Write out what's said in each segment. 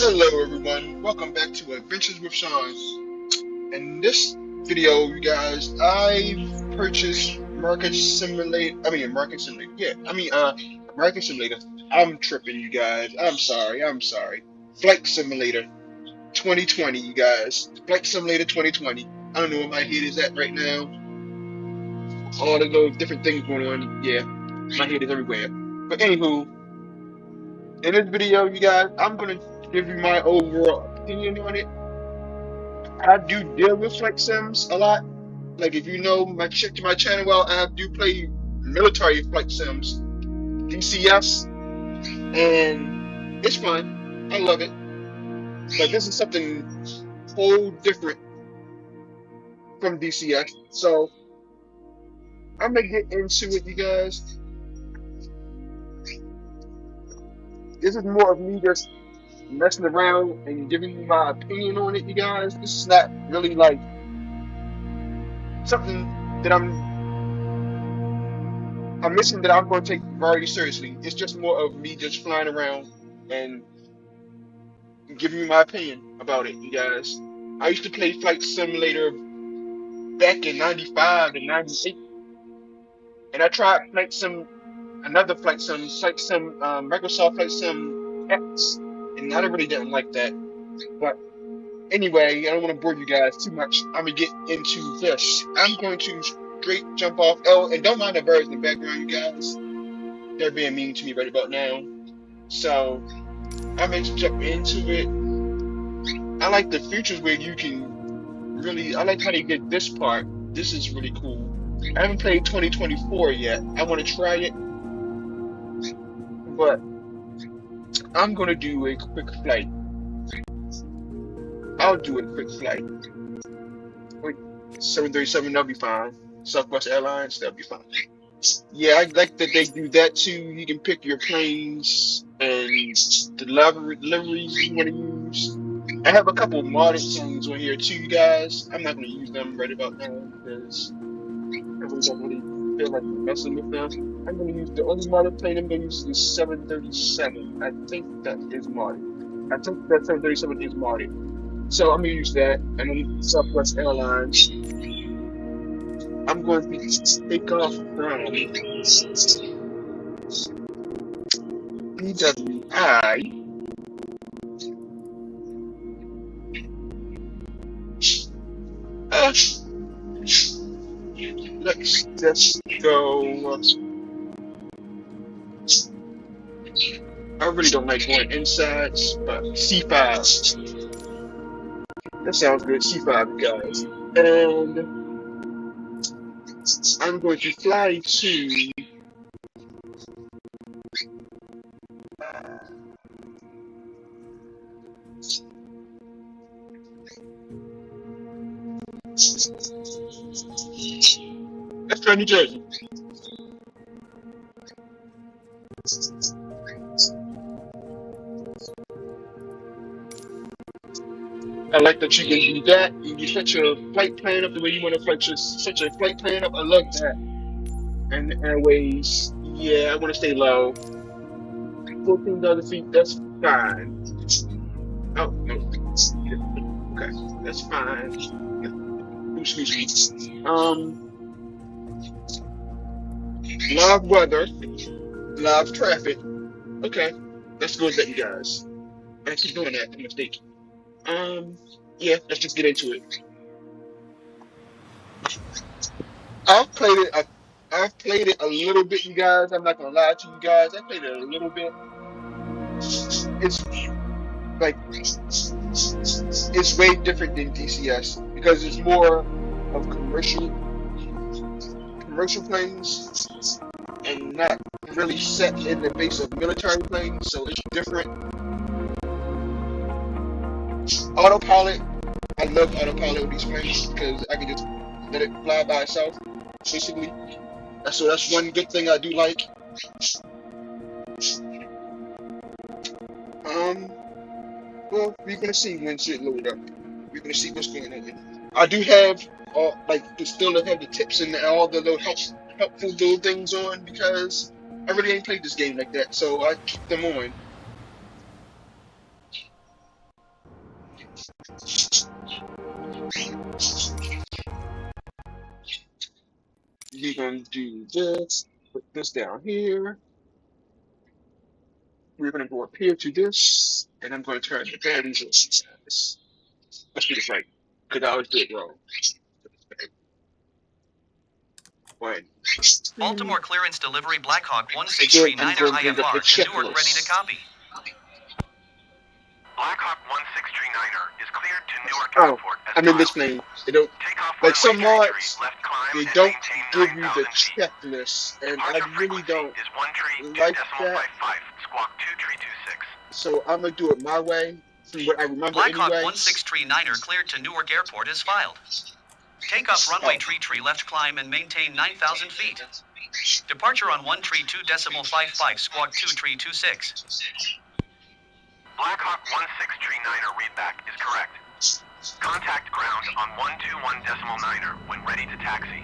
Hello everyone, welcome back to Adventures with Sean. In this video, you guys, I've purchased Market Simulator, Market Simulator. I'm tripping, you guys, I'm sorry. Flight Simulator 2020, you guys. Flight Simulator 2020. I don't know where my head is at right now. All of those different things going on, yeah, my head is everywhere. But anywho, in this video, you guys, I'm gonna give you my overall opinion on it. I do deal with flight sims a lot. Like if you know my channel well, I do play military flight sims, DCS, and it's fun. I love it. But this is something whole different from DCS. So I'm gonna get into it, you guys. This is more of me just messing around and giving you my opinion on it, you guys. This is not really like something that I'm missing that I'm going to take very seriously. It's just more of me just flying around and giving you my opinion about it, you guys. I used to play Flight Simulator back in 95 and 98, and I tried Microsoft Flight Sim X, and I really didn't like that. But anyway, I don't want to bore you guys too much. I'm going to get into this. I'm going to straight jump off. Oh, and don't mind the birds in the background, you guys. They're being mean to me right about now. So I'm going to jump into it. I like the features where you can really, I like how they did this part. This is really cool. I haven't played 2024 yet. I want to try it, but I'm going to do a quick flight. I'll do a quick flight. Wait, 737, that'll be fine. Southwest Airlines, that'll be fine. Yeah, I like that they do that too. You can pick your planes and the liveries you want to use. I have a couple modded things on here too, you guys. I'm not going to use them right about now because I really don't really feel like messing with them. I'm going to use the only modded plane I'm going to use is 737. I think that is modded. I think that 737 is modded. So I'm going to use that. And then Southwest Airlines. I'm going to take off from BWI. Let's just go. I really don't like going insides, but C5. That sounds good, C5, guys. And I'm going to fly to let's try New Jersey. I like that you can do that. You can set your flight plan up the way you want to set your flight plan up. I love that. And the airways, yeah, I want to stay low. 14,000 feet, that's fine. Oh, no. Okay, that's fine. Excuse me. Live weather, live traffic. Okay, let's go with that, you guys. I keep doing that, a mistake. Yeah, let's just get into it. I've played it a little bit, you guys. I'm not gonna lie to you guys. I played it a little bit. It's like it's way different than DCS because it's more of commercial planes and not really set in the base of military planes, so it's different. Autopilot, I love autopilot with these planes because I can just let it fly by itself, basically. So that's one good thing I do like. Well, we're gonna see when shit load up. We're gonna see what's going on. I do have still have the tips and all the little helpful little things on because I really ain't played this game like that, so I keep them on. We're gonna do this. Put this down here. We're gonna go up here to this, and I'm gonna turn the batteries on. Let's do this right, because I always do it wrong. One. Baltimore clearance delivery Blackhawk 1639er IFR to Newark ready to copy. Blackhawk 1639er is cleared to Newark Airport as I'm in this plane. They don't, like some mods, they don't give you the checklist, and I really don't like that. So I'm gonna do it my way, from what I remember Blackhawk anyway. 1639er cleared to Newark Airport is filed. Takeoff runway tree left climb and maintain 9,000 feet. Departure on 132.55 squawk 2-326. Blackhawk 1639er readback is correct. Contact ground on 121.9er when ready to taxi.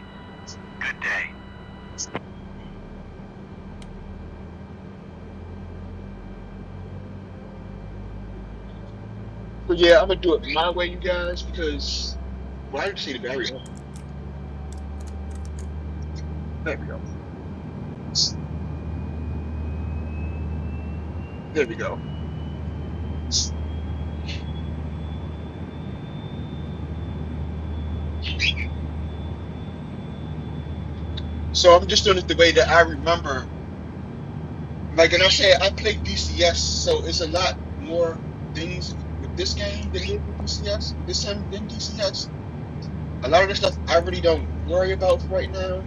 Good day. So yeah, I'm gonna do it my way, you guys, because well, I didn't see the battery. There we go. There we go. So I'm just doing it the way that I remember. Like, and I say I play DCS, so it's a lot more things with this game than it is with DCS. This time than DCS. A lot of the stuff I really don't worry about right now.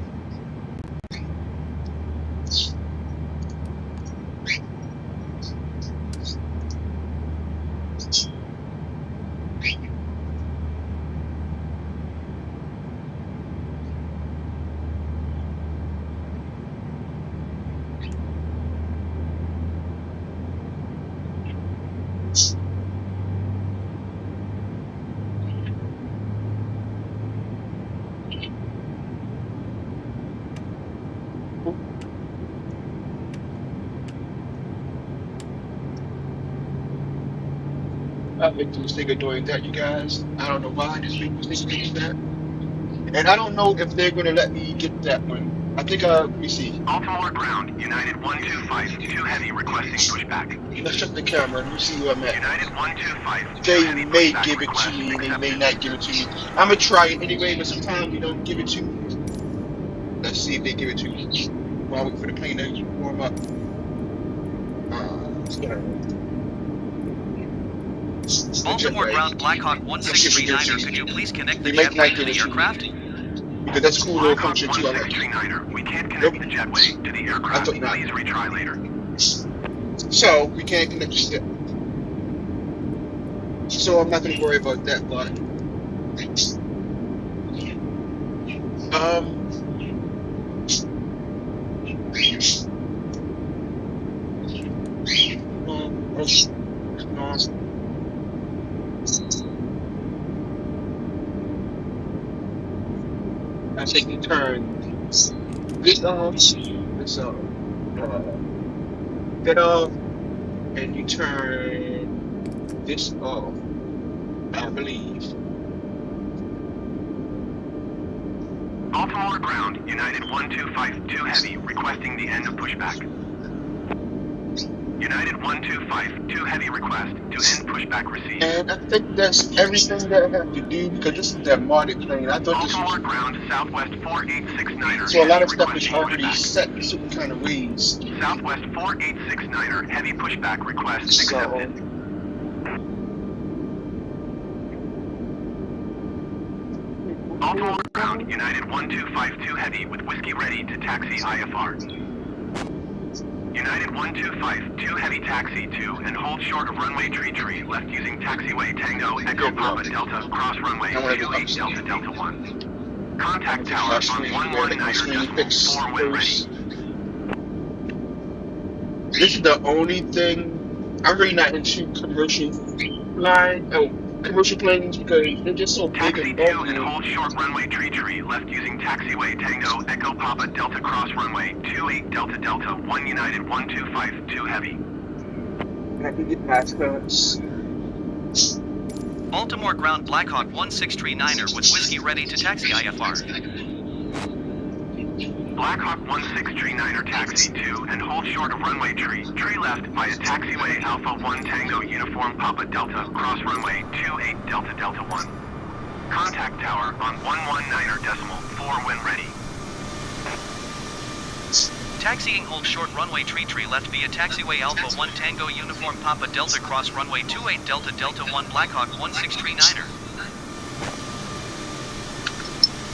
I make the mistake of doing that, you guys. I don't know why I just make the mistake of doing that. And I don't know if they're going to let me get that one. I think, let me see. Baltimore ground, United 125, 2 heavy requesting pushback. Let's check the camera and see who I'm at. United 125, They may give it to me, they may not give it to me. I'm going to try it anyway, but sometimes they don't give it to me. Let's see if they give it to me. While I wait for the plane to warm up. Baltimore ground Blackhawk 1639er, could you please connect the jetway to the aircraft? Because that's a cool little Blackhawk function too. I like. 1639er, we can't connect the jetway to the aircraft. Please retry later. So we can't connect the ship. So I'm not going to worry about that, but I take the turn this off, this off, that off, and you turn this off, I believe. Baltimore ground, United 125, 2 heavy, requesting the end of pushback. United 125, 2 heavy request to end pushback received. And I think that's everything that I have to do because this is that modded plane. I thought this Baltimore was ground, Southwest 4869er. so a lot of stuff is already set in certain kind of ways. Southwest 4869er, heavy pushback request accepted. Baltimore ground, United 125, 2 heavy with whiskey ready to taxi IFR. United 125, 2 heavy taxi to and hold short of runway tree left using taxiway Tango Echo Papa Delta cross runway 28 Delta Delta 1. Contact tower on 119.4 when ready. This is the only thing I'm really not into commercial commercial planes because they're just so big Taxi and to bulky. and hold short runway tree left using taxiway Tango Echo Papa Delta cross runway 28 Delta Delta 1 United 125 2 heavy. I can get past those. Baltimore ground Blackhawk 1639er with whiskey ready to taxi IFR. Blackhawk 1639er taxi to and hold short of runway tree left via taxiway Alpha 1 Tango Uniform Papa Delta cross runway 28 Delta Delta 1. Contact tower on 119.4 when ready. Taxiing hold short runway tree left via taxiway Alpha 1 Tango Uniform Papa Delta cross runway 28 Delta Delta 1 Blackhawk 1639er.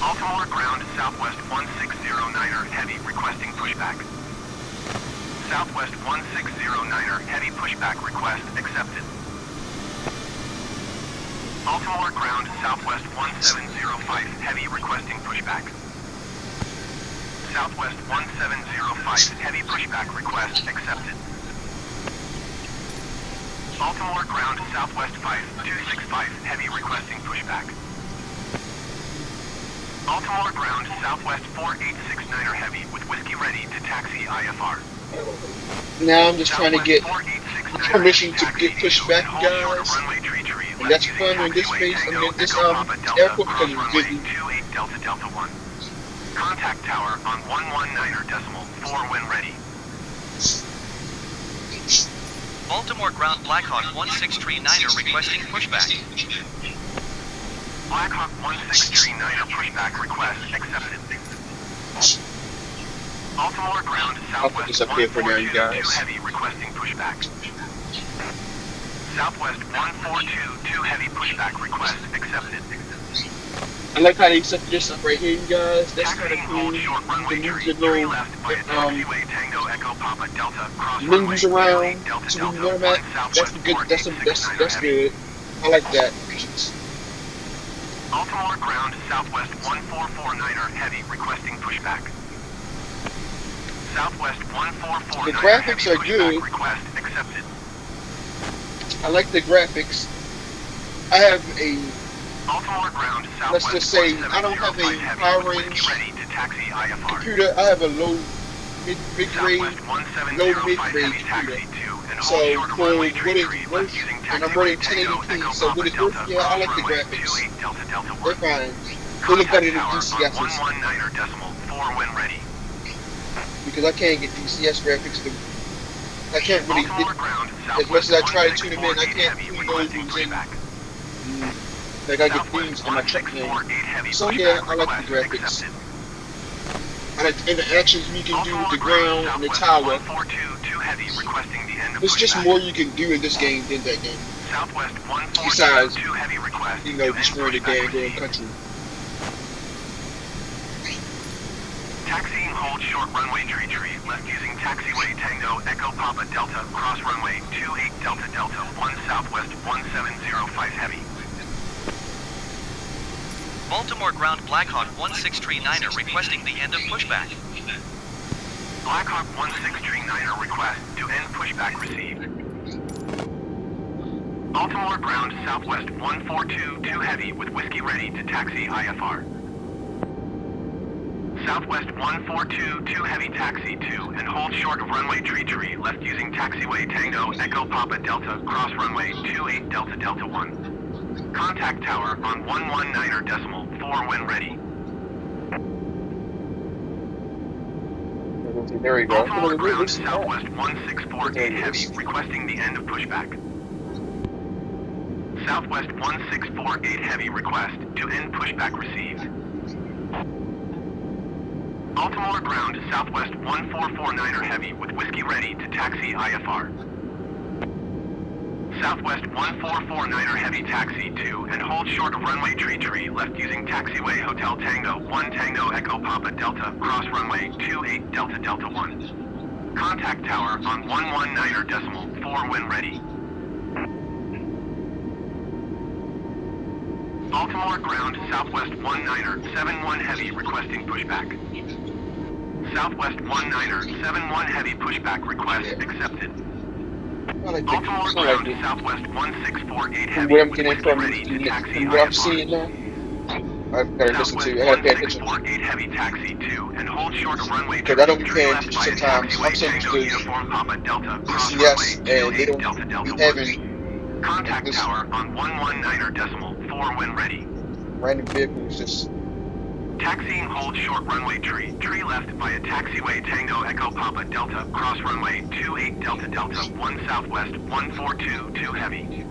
Baltimore ground Southwest 1609er heavy requesting pushback. Southwest 1609er heavy pushback request accepted. Baltimore ground Southwest 1705 heavy requesting pushback. Southwest 1705 heavy pushback request accepted. Baltimore ground Southwest 5265 heavy requesting pushback. Baltimore ground Southwest 4869er heavy with whiskey ready to taxi IFR. Now I'm just trying to get permission to get pushed back, guys. And that's fun in this space, I mean, this airport because it's busy. Delta Delta 1. Contact tower on 119.4 when ready. Baltimore ground Blackhawk 1639er requesting pushback. Blackhawk 1639er pushback request accepted. Baltimore ground Southwest 1422 heavy requesting pushback. Southwest 1422 heavy pushback request accepted. I like how they set this up right here, you guys. That's kind of cool. You can move the little menus around to the normal. That's good. That's good. I like that. Baltimore ground Southwest 1449er heavy requesting pushback. Southwest 1449er the graphics are good. Request accepted. I like the graphics. I have a, Baltimore ground let's just say, I don't have a high range computer. I have a low mid-range computer. So for what it's worth, and I'm running 1080p, so what it's worth, yeah, I like the graphics. They're fine. They look better than DCS's. Because I can't get DCS graphics. I can't really get, as much as I try to tune them in, I can't tune those ones in. Like I get these in my truck name. So yeah, I like the graphics. And the actions you can do with the ground and the tower. There's just more you can do in this game than that game. Besides, you know, destroying the damn country. Taxiing hold short runway tree left using taxiway Tango Echo Papa Delta cross runway 28 Delta Delta 1 Southwest 1705 heavy. Baltimore ground Blackhawk 1639er requesting the end of pushback. Blackhawk 1639er request to end pushback received. Baltimore ground Southwest 1422 heavy with whiskey ready to taxi IFR. Southwest 1422 heavy taxi to and hold short of runway tree left using taxiway Tango Echo Papa Delta cross runway 28 Delta Delta 1. Contact tower on 119.4 when ready. There we go. Baltimore ground Southwest 1648 heavy requesting the end of pushback. Southwest 1648 heavy request to end pushback received. Baltimore ground Southwest 1449er heavy with whiskey ready to taxi IFR. Southwest 1449er heavy taxi to and hold short of runway tree left using taxiway Hotel Tango 1 Tango Echo Papa Delta cross runway 28 Delta Delta 1. Contact tower on 119.4 when ready. Baltimore ground Southwest 19er71 heavy requesting pushback. Southwest 19er71 heavy pushback request accepted. Baltimore ground Southwest 1648 heavy with whiskey ready to taxi IFR. I've got to listen to. I gotta pay attention. Heavy taxi to and hold short of runway. Because I don't be paying attention sometimes. I'm so used to DCS and they don't be having Contact tower on 119.4 when ready. Random vehicles just. Taxiing hold short runway tree. Tree left via taxiway Tango Echo Papa Delta. Cross runway 28 Delta Delta 1 Southwest 1422 heavy.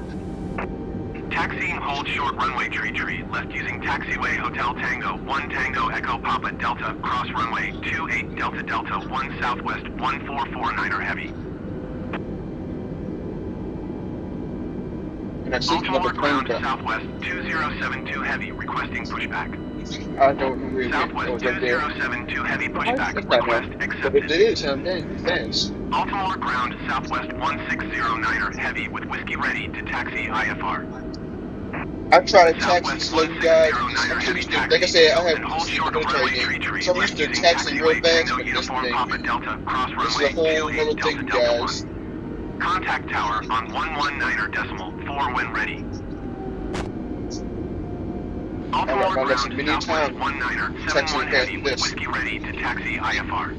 Taxiing hold short runway tree left using taxiway Hotel Tango 1 Tango Echo Papa Delta. Cross runway 28 Delta Delta 1 Southwest 1449er heavy. Baltimore ground Southwest 2072 heavy requesting pushback. I don't know. Southwest 2072 heavy pushback request accepted. But if it is, I'm fast. Baltimore ground Southwest 1609er heavy with whiskey ready to taxi IFR. I try to taxi slow, guys. Like I said, I have military game, so I'm used to taxing real fast, but this is a whole other thing, guys. Contact tower on 119.4 when ready. Baltimore ground Southwest 19er 71 heavy with whiskey ready to taxi IFR.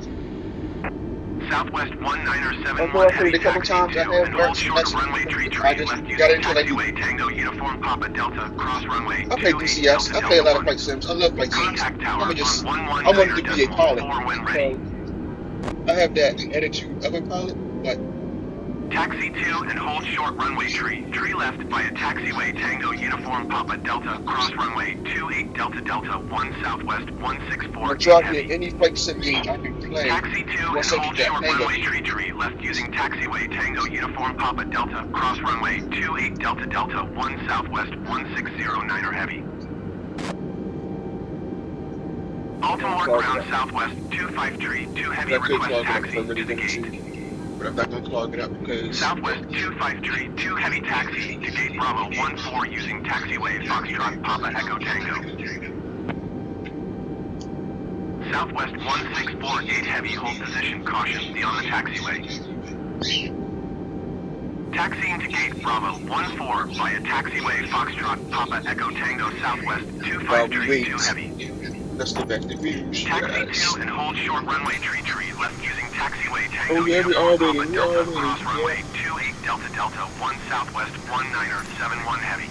Southwest 19er 71 heavy taxi 2 and hold short of runway tree left using taxiway Tango Uniform Papa Delta cross runway 28 DCS. I play a lot of flight sims. I love flight sims. Contact tower I on wanted to be a pilot. 119.4 when ready. I have that attitude of a pilot, but Taxi 2 and hold short runway tree. Tree left via taxiway Tango Uniform Papa Delta cross runway 28 Delta Delta 1 Southwest 164 I'll drop you any flight sim game I can play. Taxi 2 and hold short runway tree left using taxiway Tango Uniform Papa Delta cross runway 28 Delta Delta 1 Southwest 1609er heavy. Baltimore ground Southwest 253 2 heavy request taxi to the gate. But I'm not going to clog it up because Southwest 253 2 heavy taxi to gate Bravo 14 using taxiway Foxtrot Papa Echo Tango. Southwest 1648 heavy hold position caution beyond the taxiway. Taxiing to gate Bravo 14 via taxiway Foxtrot Papa Echo Tango Southwest 253 2 heavy. Let's go back to Rouge. Taxi 2 and hold short runway tree left using taxiway Tango Oh, yeah, we Uniform Papa already. Delta cross runway 28 Delta Delta 1 Southwest 19er 71 heavy.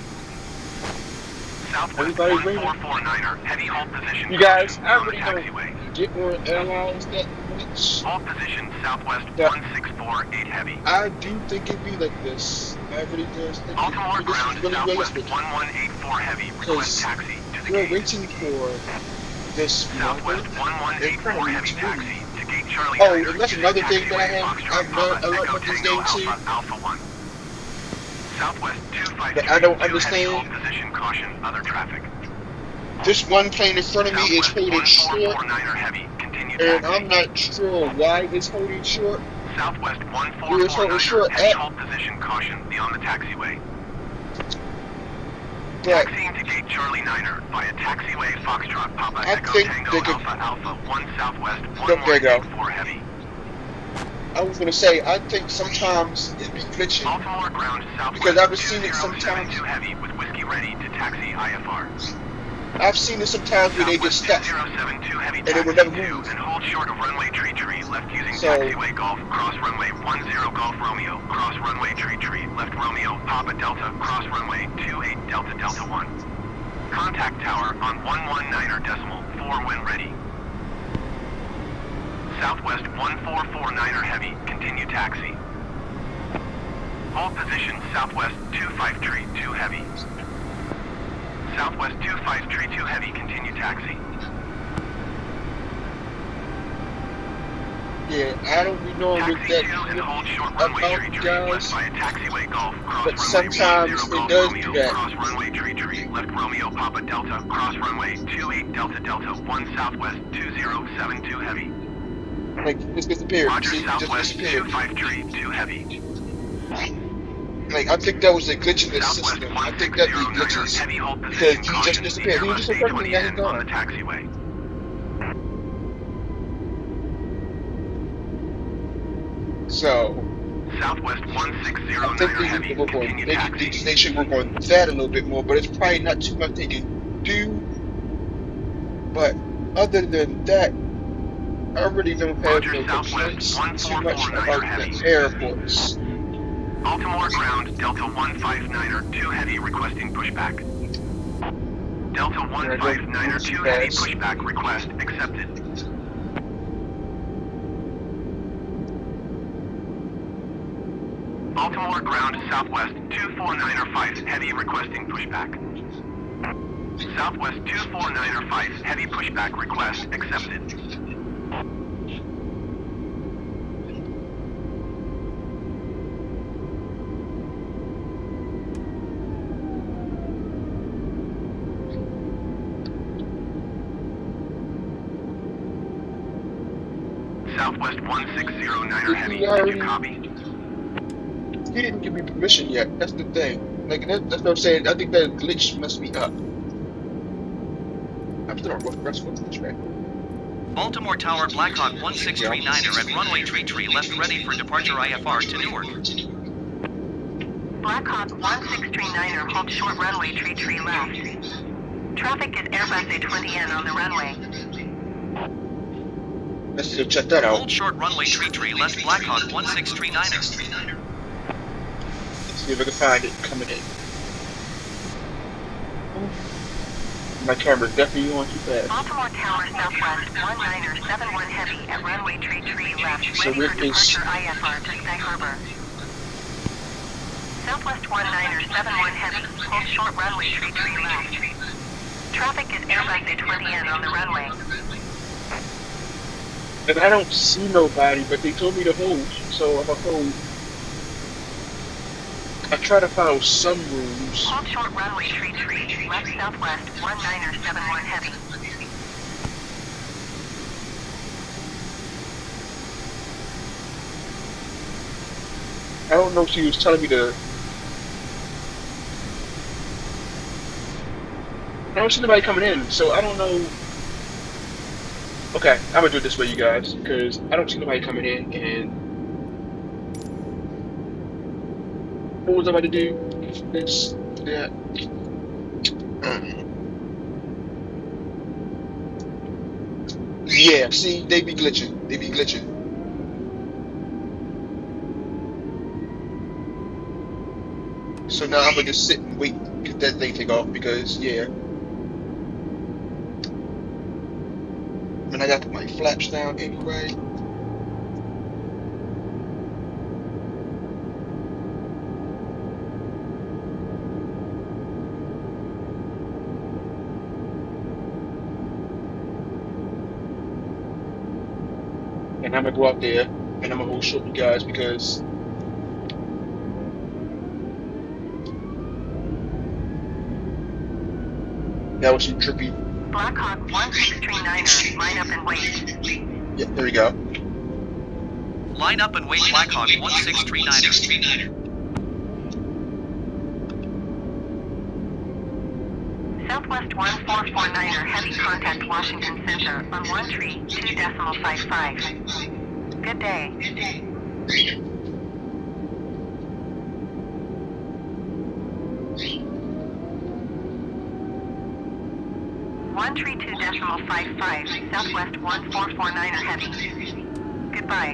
Southwest 1449er heavy hold position. You guys, caution I on the really taxiway. get more airlines that much. Hold position Southwest Yeah. 1648 heavy. I do think it'd be like this. I really do think Baltimore ground it's really Southwest realistic. 1184 heavy request taxi to the We're gate. waiting for this Southwest 1184 heavy taxi to gate Charlie. Oh, Niner and that's using another thing that I taxiway have. Foxtrot I've learned Papa a lot Echo with this Tango game too. Alpha 1. Southwest 253 That I don't 2 heavy understand. hold position caution other traffic. This one plane in front of me is Southwest holding short, 1449er heavy continue and taxi. I'm not sure why it's holding short. Southwest Where it's holding 1449er short heavy at. hold position caution beyond the taxiway. But Taxiing to gate Charlie Niner via taxiway Foxtrot Papa I Echo think Tango they could- Alpha 1 Southwest There you go. 1184 heavy. I was gonna say, I think sometimes it be glitching. Baltimore ground Southwest Because I've seen it 2072 sometimes. heavy with whiskey ready to taxi IFR. I've seen it sometimes where they get Southwest stuck. 2072 heavy And it would taxi never 2 move. and hold short of runway tree left using So- taxiway Golf cross runway 10 Golf Romeo cross runway tree left Romeo Papa Delta cross runway 28 Delta Delta 1. Contact tower on 119.4 when ready. Southwest 1449er heavy, continue taxi. Hold position Southwest 253 heavy. Southwest 253 heavy, continue taxi. Yeah, I don't be knowing what Taxi that 2 and hold short about, runway tree left guys. by a taxiway Golf cross But runway sometimes 10 it Golf does Romeo do that. cross runway tree left Romeo Papa Delta cross runway 28 Delta Delta 1 Southwest 2072 heavy. Like, it's disappeared. Roger, See, it just Southwest disappeared. 253 heavy. Like, I think that was a glitch in the Southwest system. I think that be 1609 glitches. heavy hold Because position he just caution, disappeared. He was just in front of me, now he's on the gone. taxiway. So, Southwest I 1609 think they heavy, need to work on, continue taxi. they should work on that a little bit more, but it's probably not too much they can do. But other than that, I really don't have Roger, no Southwest complaints too much 1449 about heavy. the airports. Baltimore ground, Delta 159er 2 heavy requesting pushback. Delta 159er 2 heavy pushback request accepted. Baltimore ground, Southwest 249er 5 heavy requesting pushback. Southwest 249er 5 heavy pushback request accepted. Southwest 1609er heavy, did you copy? He didn't give me permission yet. That's the thing. Like that's what I'm saying. I think that glitch messed me up. I'm still on rest of this right. Baltimore Tower Blackhawk 1639er at runway tree left ready for departure IFR to Newark. Blackhawk 1639er hold short runway tree left. Traffic is Airbus A20N on the runway. Let's go check that out. Hold short runway tree left Blackhawk 1639er. Let's see if I can find it coming in. My camera's definitely going too fast. Baltimore Tower Southwest 1971 heavy at runway tree left, So ready for it is departure IFR to Sky Harbor. Southwest 1971 heavy, hold short runway tree left. Traffic is Airbus A20N on the runway. And I don't see nobody, but they told me to hold, so I'm gonna hold. I try to follow some rules. Hold short runway tree left Southwest 1971 heavy. I don't know if she was telling me to. I don't see nobody coming in, so I don't know. Okay, I'm gonna do it this way, you guys, because I don't see nobody coming in, and what was I about to do? This, that. Yeah, see, they be glitching. They be glitching. So now I'm gonna just sit and wait till that thing take off, because yeah. And I got to put my flaps down anyway. And I'm gonna go out there and I'm gonna show you guys because that was some trippy. Blackhawk 1639er, line up and wait. Yeah, there we go. Line up and wait Blackhawk 1639er. Southwest 1449er, heavy contact Washington Center on 132.55. Good day. 132.55, Southwest 1449er heavy. Goodbye.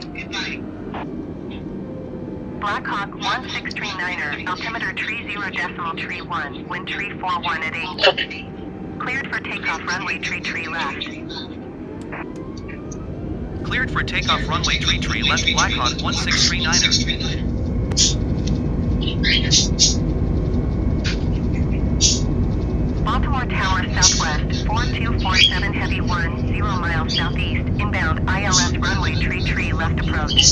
Blackhawk 1639er, altimeter 30.1, wind 341 at 8. Cleared for takeoff runway tree left. Cleared for takeoff runway tree left Blackhawk 1639er. Baltimore Tower Southwest 4247 heavy 1, 0 miles southeast, inbound ILS runway tree left approach.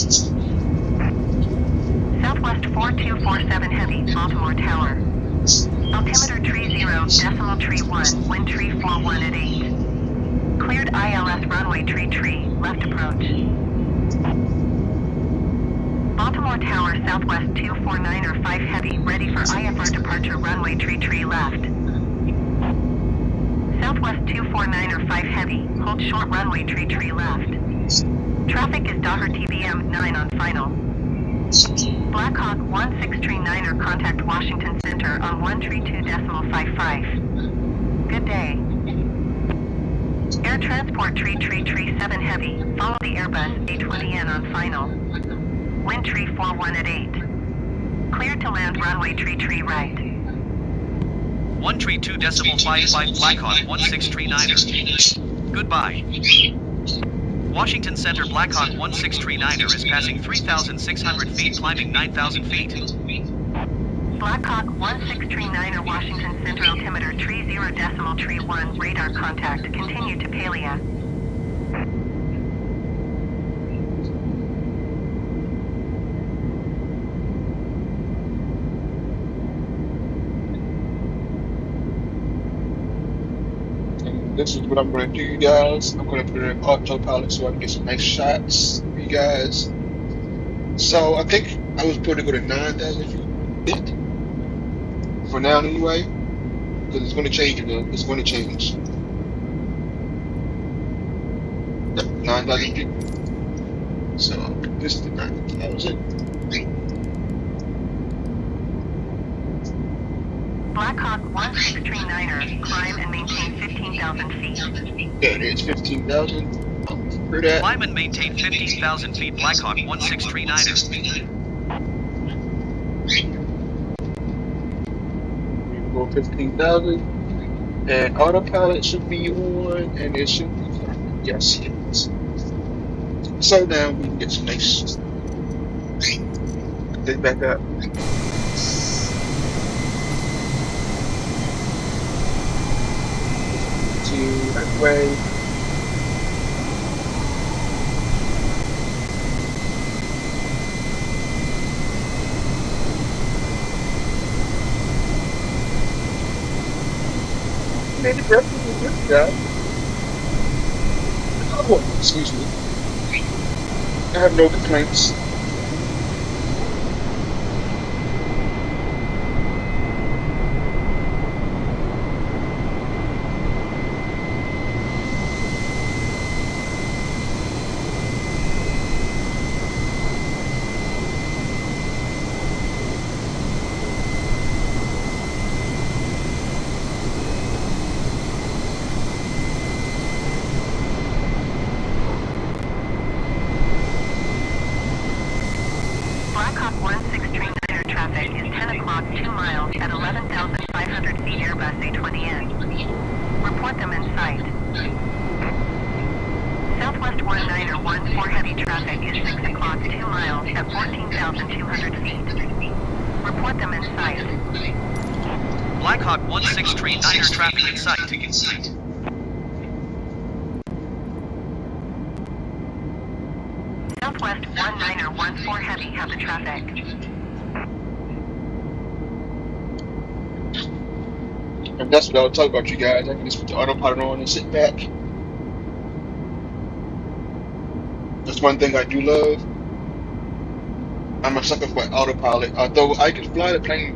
Southwest 4247 heavy, Baltimore Tower. Altimeter 30.1, wind 341 at 8. Cleared ILS runway tree left approach. Baltimore Tower Southwest 249er 5 heavy, ready for IFR departure runway tree left. Southwest 249er 5 heavy, hold short runway tree left. Traffic is Docker TBM 9 on final. Blackhawk 1639er contact Washington Center on 132.55. Good day. Air transport tree 7 heavy, follow the Airbus A20N on final. Wind 341 at 8. Clear to land runway tree right. 132.55 Blackhawk 1639er. Goodbye. Washington Center Blackhawk 1639er is passing 3,600 feet, climbing 9,000 feet. Blackhawk 1639er Washington Center altimeter 30.31 radar contact. Continue to Pavilion. This is what I'm going to do, you guys. I'm going to put it in autopilot so I can get some nice shots for you guys. So I think I was putting to go to 9,000 feet for now anyway, because it's going to change again. It's going to change. Yep, 9,000 feet. So I'll put this to 9,000. Blackhawk 1639er, climb and maintain 15,000 feet. There it is, 15,000. For that. Climb and maintain 15,000 feet, Blackhawk 1639er. Go 15,000. And autopilot should be on, and it should be fine. Yes, it is. So now we can get some nice. Get back up. That way. Made it good job. Oh, excuse me. I have no complaints. Blackhawk 1639er traffic is 10 o'clock 2 miles at 11,500 feet Airbus A20N. Report them in sight. Southwest 19er 14 heavy traffic is 6 o'clock 2 miles at 14,200 feet. Report them in sight. Blackhawk 1639er traffic in sight. Southwest 19er 14 heavy have the traffic. And that's what I was talking about, you guys. I can just put the autopilot on and sit back. That's one thing I do love. I'm a sucker for autopilot. Although I could fly the plane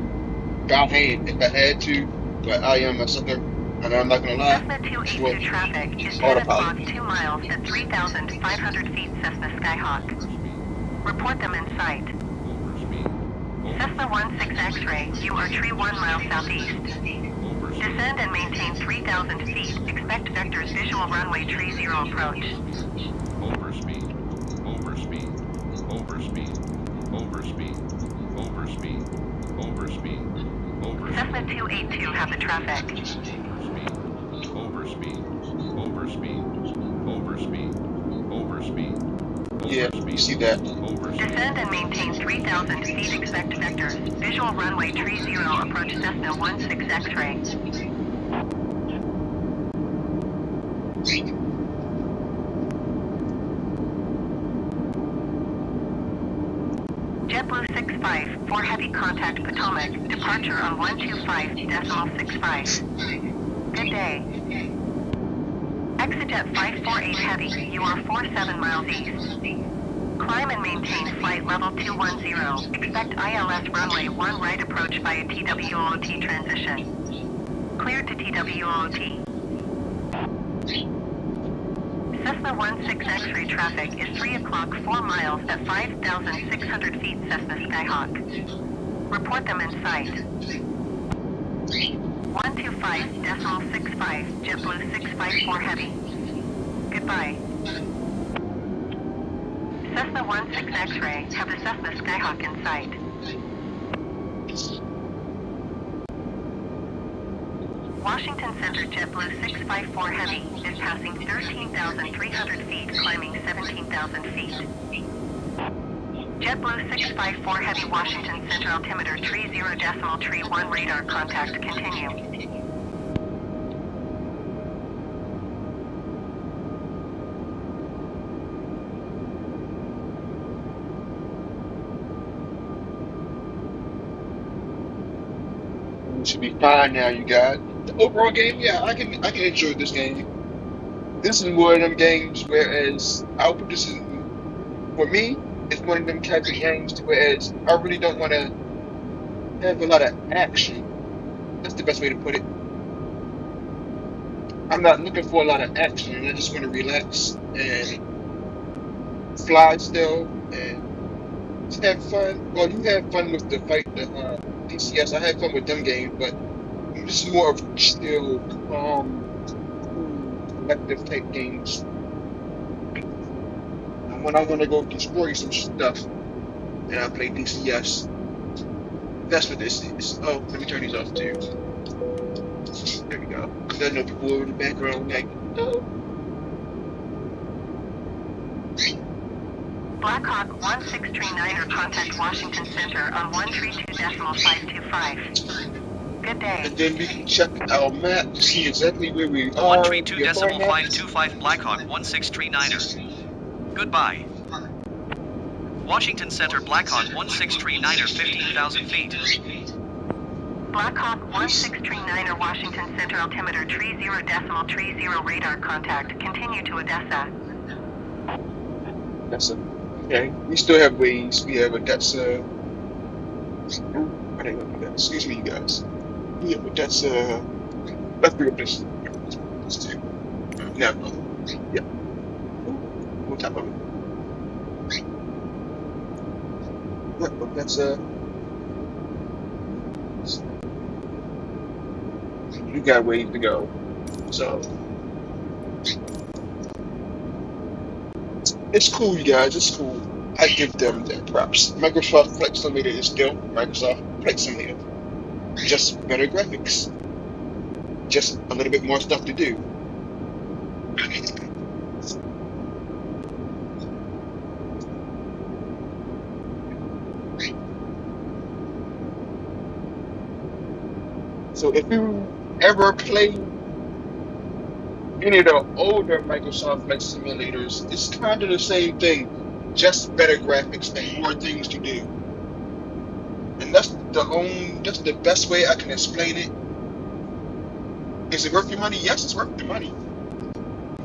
by hand if I had to, but I am a sucker, and I'm not gonna lie. Cessna 282 traffic is 10 o'clock 2 miles at 3,500 feet Cessna Skyhawk. Report them in sight. Cessna 16 X-ray, you are tree 1 mile southeast. Descend and maintain 3,000 feet. Expect vectors visual runway tree 0 approach. Overspeed, overspeed, overspeed, overspeed, overspeed, overspeed, overspeed. Cessna 282 have the traffic. Overspeed, overspeed, overspeed, overspeed. Yeah, you see that. Descend and maintain 3,000 feet. Expect vectors. Visual runway tree 0 approach Cessna 16 X-ray. JetBlue 65 for heavy contact Potomac. Departure on 125.65. Good day. Exit 548 heavy. You are 47 miles east. Climb and maintain flight level 210. Expect ILS runway 1 right approach by a TWOT transition. Cleared to TWOT. Cessna 16 X-ray traffic is 3 o'clock 4 miles at 5,600 feet Cessna Skyhawk. Report them in sight. 125.65 JetBlue 654 heavy. Goodbye. Cessna 16 X-ray have the Cessna Skyhawk in sight. Washington Center JetBlue 654 Heavy is passing 13,300 feet, climbing 17,000 feet. JetBlue 654 Heavy Washington Center altimeter 30.31 radar contact continue. We should be fine now, you guys. The overall game, yeah, I can enjoy this game. This is one of them games whereas I'll put this in, for me, it's one of them type of games whereas I really don't want to have a lot of action. That's the best way to put it. I'm not looking for a lot of action, and I just want to relax and fly still and just have fun. Well, you have fun with the DCS. I had fun with them games, but this is more of chill, calm, cool, collective type games. And when I want to go destroy some stuff, and I play DCS, that's what this is. Oh, let me turn these off too. There we go. Because I know people over in the background like, oh. Blackhawk 1639er contact Washington Center on 132.525. Good day. And then we can check our map to see exactly where we are. 132.525 Blackhawk 1639er. Goodbye. Washington Center Blackhawk 1639er 15,000 feet. Blackhawk 1639er Washington Center altimeter 30.30 radar contact continue to Odessa. Odessa. Okay. We still have ways. We have Odessa. I didn't know that. Excuse me, you guys. We have Odessa. Let's bring up this too. Now, yeah. On top of it. Yep, Odessa. You got ways to go. So it's cool, you guys. It's cool. I give them their props. Microsoft Flight Simulator is still Microsoft Flight Simulator. Just better graphics. Just a little bit more stuff to do. So if you ever play any of the older Microsoft Flight Simulators, it's kind of the same thing, just better graphics and more things to do. And that's the best way I can explain it. Is it worth your money? Yes, it's worth the money.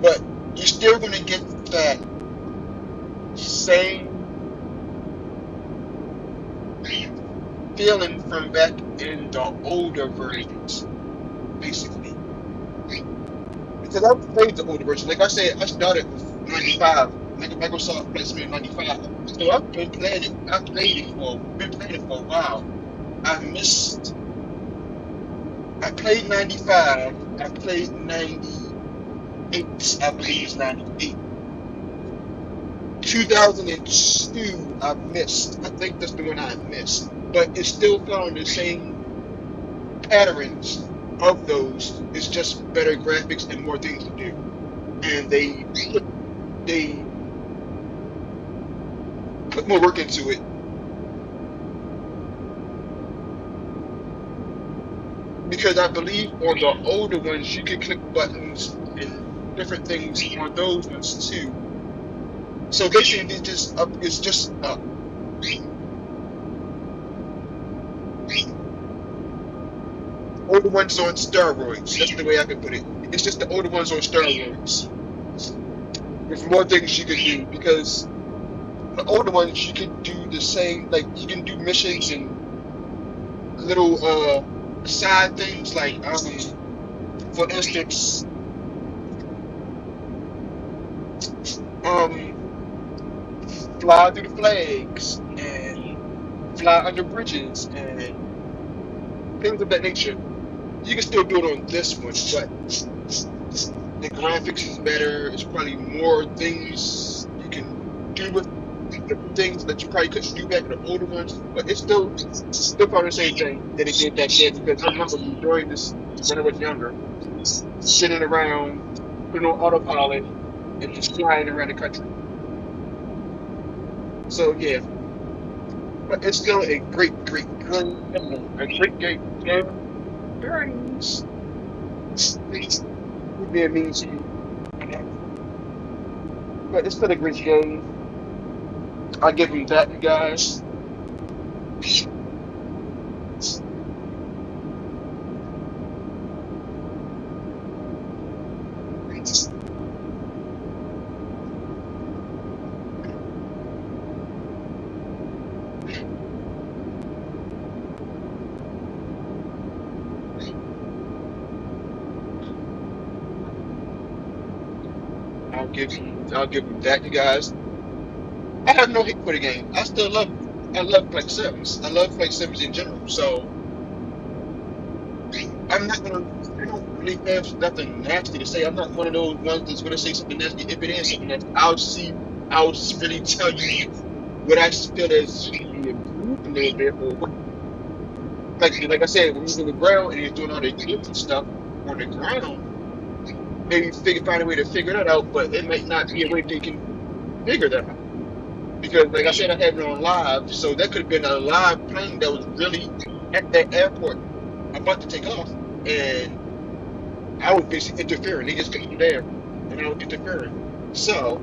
But you're still gonna get that same feeling from back in the older versions, basically. Because I've played the older version. Like I said, I started with 95, like Microsoft Flight Simulator 95. So I've been playing it. Been playing it for a while. I played 95. I played 98. I believe it's 98. 2002, I missed. I think that's the one I missed. But it's still following the same patterns of those. It's just better graphics and more things to do. And they put more work into it. Because I believe on the older ones you can click buttons and different things on those ones too. So basically it's just older ones on steroids. That's the way I could put it. It's just the older ones on steroids. With more things you can do, because the older ones you can do the same, like you can do missions and little side things, like for instance, fly through the flags and fly under bridges and things of that nature. You can still do it on this one, but the graphics is better. It's probably more things you can do with different things that you probably couldn't do back in the older ones, but it's still probably the same thing that it did back then, because I remember enjoying this when I was younger, sitting around, putting on autopilot, and just flying around the country. So yeah, but it's still a great game. Brains. Being mean to you. But it's still a great game. I'll give him that, you guys. I'll give him that, you guys. I have no hate for the game. I love Flight Sims. I love Flight Sims in general. So I don't really have nothing nasty to say. I'm not one of those ones that's gonna say something nasty if it is something nasty. I'll really tell you what I feel is improved a little bit, or what, like I said, when he's on the ground and he's doing all the different stuff on the ground, maybe find a way to figure that out, but it might not be a way they can figure that out. Because, like I said, I had it on live, so that could have been a live plane that was really at that airport about to take off, and I was basically interfering. They just couldn't be there, and I was interfering. So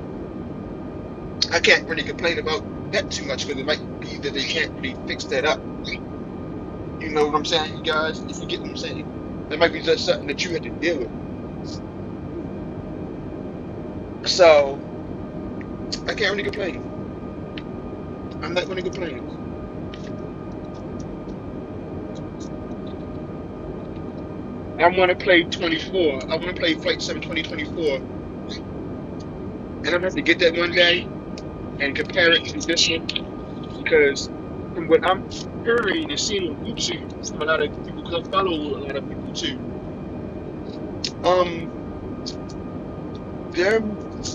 I can't really complain about that too much, because it might be that they can't really fix that up. You know what I'm saying, you guys? If you get what I'm saying, that might be just something that you had to deal with. So I can't really complain. I'm not going to complain. I want to play 24. I want to play Flight Sim 2024. And I'm going to have to get that one day and compare it to this one. Because from what I'm hearing and seeing on YouTube from a lot of people, because I follow a lot of people too,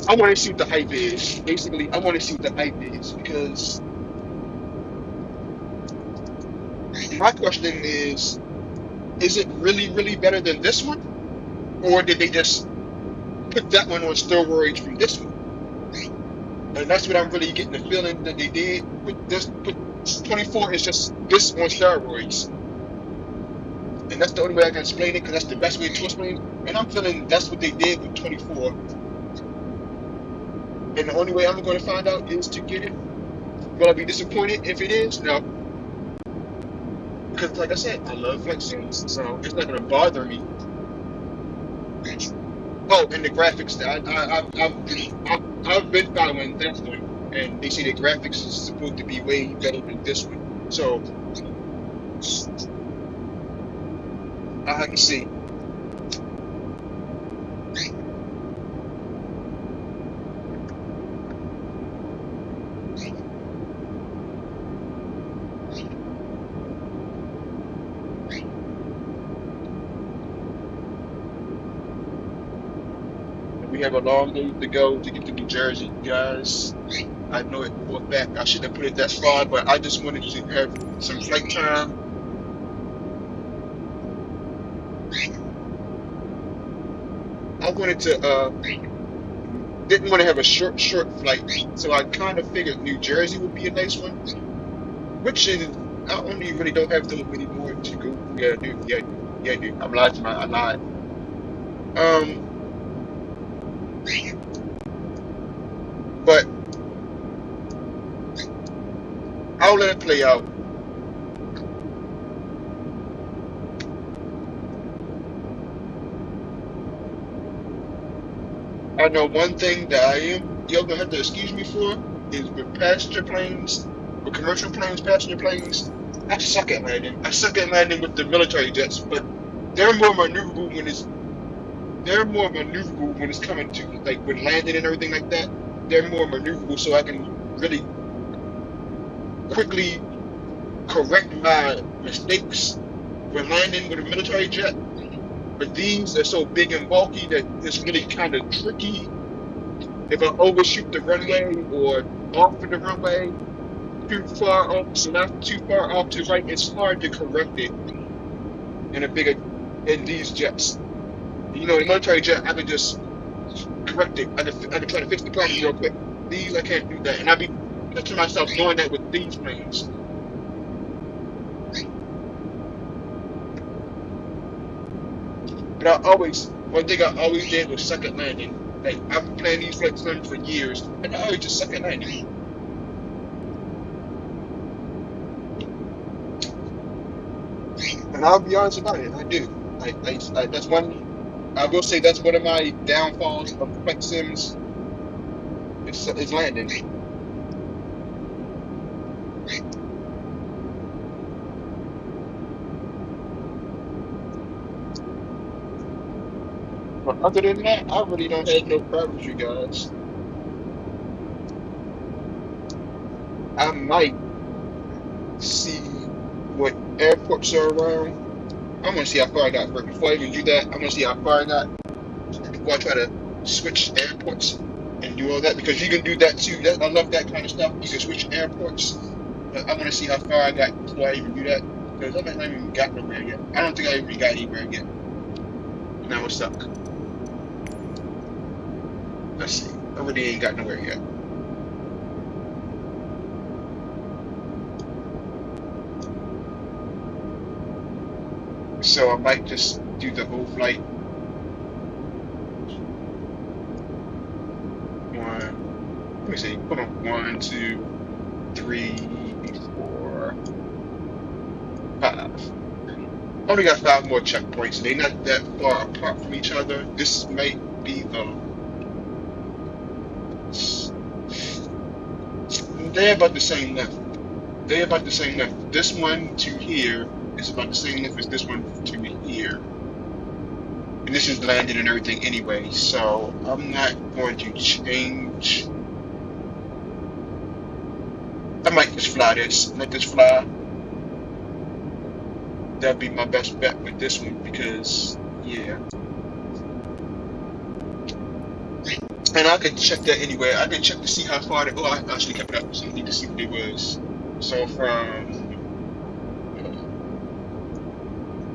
I want to see what the hype is. Basically, I want to see what the hype is, because my question is it really, really better than this one? Or did they just put that one on steroids from this one? And that's what I'm really getting the feeling that they did with this. 24 is just this on steroids. And that's the only way I can explain it, because that's the best way to explain it. And I'm feeling that's what they did with 24. And the only way I'm going to find out is to get it. Will I be disappointed if it is? No. Because, like I said, I love Flight Sims, so it's not going to bother me. Oh, and the graphics. I've been following that one, and they say the graphics is supposed to be way better than this one. So I have to see. We have a long way to go to get to New Jersey, guys. I know it for a fact. I shouldn't have put it that far, but I just wanted to have some flight time. I wanted to, didn't want to have a short flight, so I kind of figured New Jersey would be a nice one. Which is, I only really don't have those many more to go. Yeah, dude. I lied. But I'll let it play out. I know one thing that y'all gonna have to excuse me for, is with passenger planes, with commercial planes, passenger planes, I suck at landing. I suck at landing with the military jets, but they're more maneuverable when it's coming to, like, when landing and everything like that. They're more maneuverable, so I can really quickly correct my mistakes when landing with a military jet. But these are so big and bulky that it's really kind of tricky. If I overshoot the runway, or off of the runway, too far off to the left, too far off to the right, it's hard to correct it in these jets. You know, in military jet, I can just correct it. I can try to fix the problem real quick. These, I can't do that. And I'd be picturing myself doing that with these planes. But one thing I always did was suck at landing. Like, I've been playing these flight sims for years, and I always just suck at landing. And I'll be honest about it, I do. That's one. I will say that's one of my downfalls of flight sims. It's landing. But other than that, I really don't have no problems, you guys. I might see what airports are around. I want to see how far I got first. Before I even do that, I want to see how far I got before I try to switch airports and do all that, because you can do that too. I love that kind of stuff. You can switch airports. But I want to see how far I got before I even do that, because I might not even got nowhere yet. I don't think I even got anywhere yet. Now it's stuck. Let's see. I really ain't got nowhere yet. So I might just do the whole flight. Let me see. Hold on. 1, 2, 3, 4, 5. Only got 5 more checkpoints. They're not that far apart from each other. This might be they're about the same length. They're about the same length. This one to here is about the same length as this one to here. And this is landing and everything anyway, so I'm not going to change. I might just fly this. Let this fly. That'd be my best bet with this one, because, yeah. And I could check that anyway. I can check to see how far I actually kept it up, so I need to see what it was. So from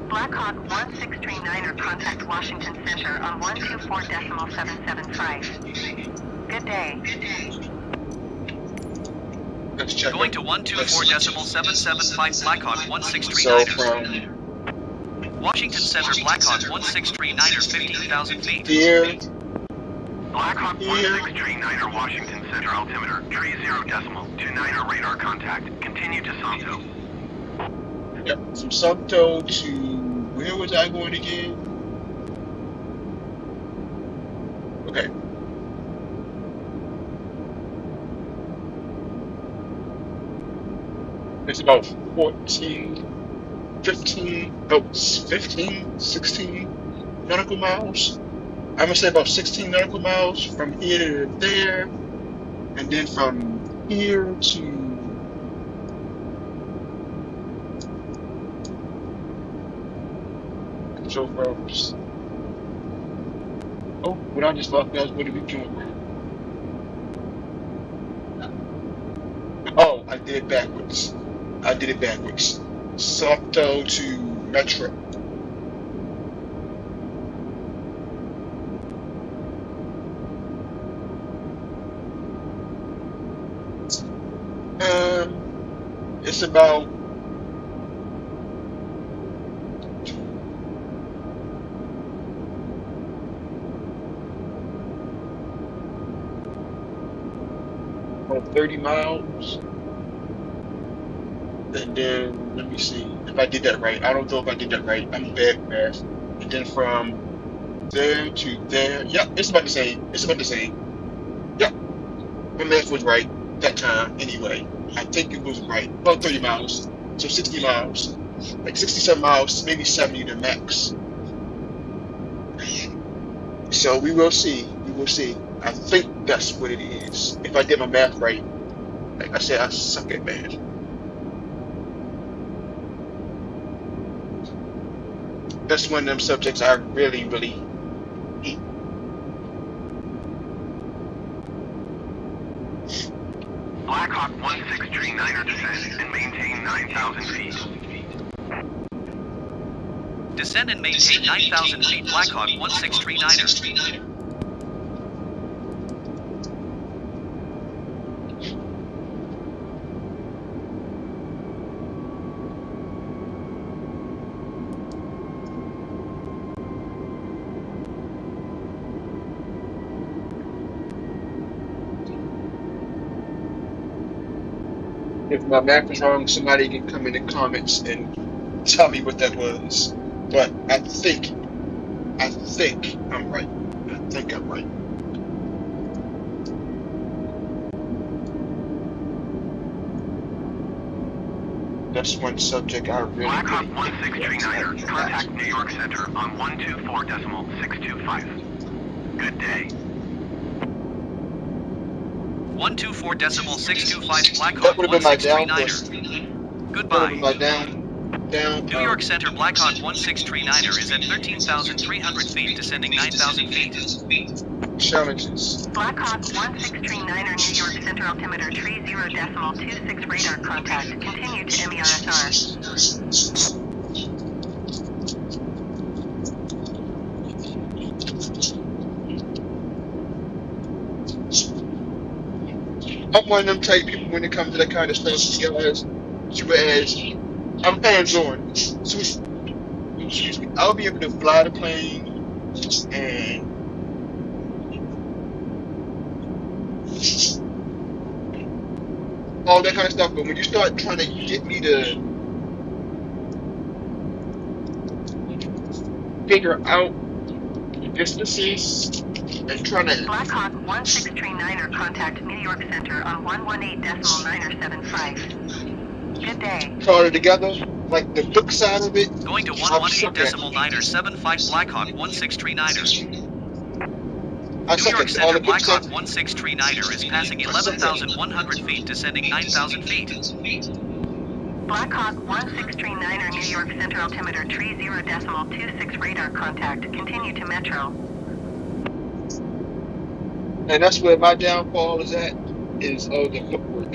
Blackhawk 1639er, contact Washington Center on 124.775. Good day. let's check Going it. to 124.775 Blackhawk So 1639er. from Washington Center Blackhawk 1639er, 15,000 feet. here, Blackhawk 1639er, Washington Center altimeter, tree 0.29er radar contact. Continue to Santo. yep, from Santo to, where was I going again? Okay. It's about 16 nautical miles. I'm gonna say about 16 nautical miles from here to there, and then from here to so from. Oh, what I just thought that was what are we doing? Oh, I did it backwards. Santo to Metro. It's about about 30 miles. And then, let me see if I did that right. I don't know if I did that right. I'm bad at math. And then from there to there. Yep, it's about the same. Yep, my math was right that time anyway. I think it was right. About 30 miles. So 60 miles. Like 67 miles, maybe 70 to max. So we will see. I think that's what it is. If I did my math right. Like I said, I suck at math. That's one of them subjects I really, really hate. and maintain 9,000 feet. Descend and maintain 9,000 feet, Blackhawk 1639er. If my math is wrong, somebody can come in the comments and tell me what that was. But I think I'm right. I think I'm right. That's one subject I really Blackhawk 1639er, contact New York Center on 124.625. Good day. 124.625 That Blackhawk would have been my down push. 1639er. That would have been my Goodbye. down. New York Center Blackhawk 1639er is at 13,300 feet, descending 9,000 feet. Challenges. Blackhawk 1639er, New York Center altimeter 30.26 radar contact. Continue to MERSR. I'm one of them type people when it comes to that kind of stuff, guys. Whereas I'm hands-on. So, excuse me. I'll be able to fly the plane and all that kind of stuff. But when you start trying to get me to figure out distances and trying to Blackhawk 1639er, contact New York Center on 118.975. Good day. call it together, like the book side of it, Going to 118.975 Blackhawk 1639er. I New suck York at all Center the book Blackhawk stuff. 1639er is passing 11,100 feet, descending 9,000 feet. Blackhawk 1639er, New York Center altimeter 30.26 radar contact. Continue to Metro. And that's where my downfall is at, is all the footwork.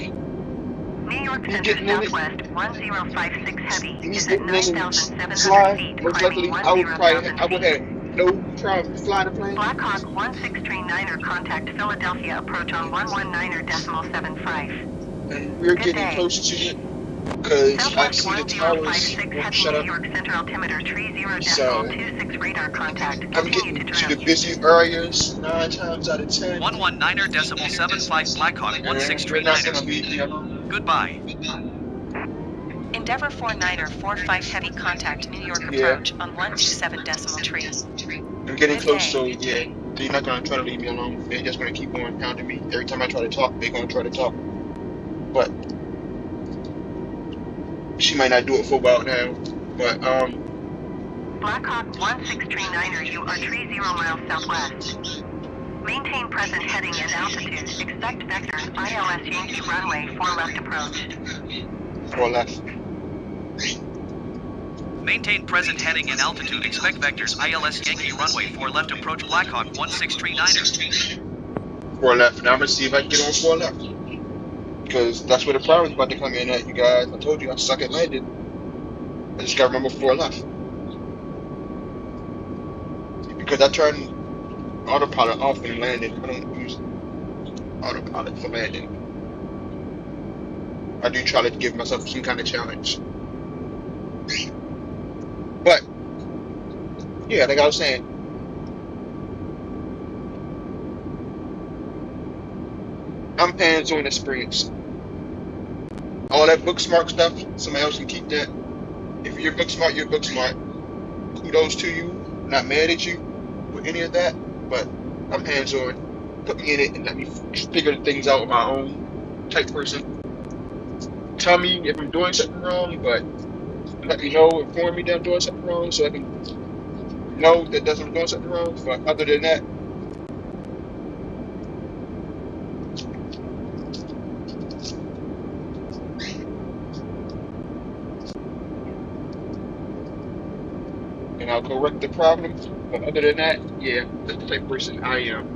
New York You Center getting in it? Southwest 1056 heavy He's is at getting in and 9,700 flying. feet, Most likely, climbing I would have 10,000 feet. no problem flying the plane. Blackhawk 1639er, contact Philadelphia approach on 119.75. And we're Good getting day. closer to it because I Southwest see the towers 1056 won't heavy, shut New up. York Center altimeter 30.26 So, radar contact. I'm Continue getting to to the drift. busy areas 9 times out of 10. 119.75 Blackhawk And you're not going to 1639er. leave me alone. Goodbye. Endeavor 49er45 heavy, contact New York Yeah. approach on 127.3. I'm getting Good close, day. so yeah, they're not going to try to leave me alone. They're just going to keep on pounding me. Every time I try to talk, they're going to try to talk. But she might not do it for a while now. But, Blackhawk 1639er, you are 30 miles southwest. Maintain present heading and altitude. Expect vectors ILS Yankee runway 4 left approach. 4 left. Maintain present heading and altitude. Expect vectors ILS Yankee runway 4 left approach Blackhawk 1639er. 4 left. Now I'm going to see if I can get on 4 left. Because that's where the problem's about to come in at, you guys. I told you I suck at landing. I just got to remember 4 left. Because I turn autopilot off when landing. I don't use autopilot for landing. I do try to give myself some kind of challenge. But, yeah, like I was saying, I'm hands-on experience. All that book smart stuff, somebody else can keep that. If you're book smart, you're book smart. Kudos to you. I'm not mad at you with any of that, but I'm hands-on. Put me in it and let me figure things out on my own type person. Tell me if I'm doing something wrong, but let me know, inform me that I'm doing something wrong so I can know that I'm doing something wrong. But other than that, and I'll correct the problem. But other than that, yeah, that's the type of person I am.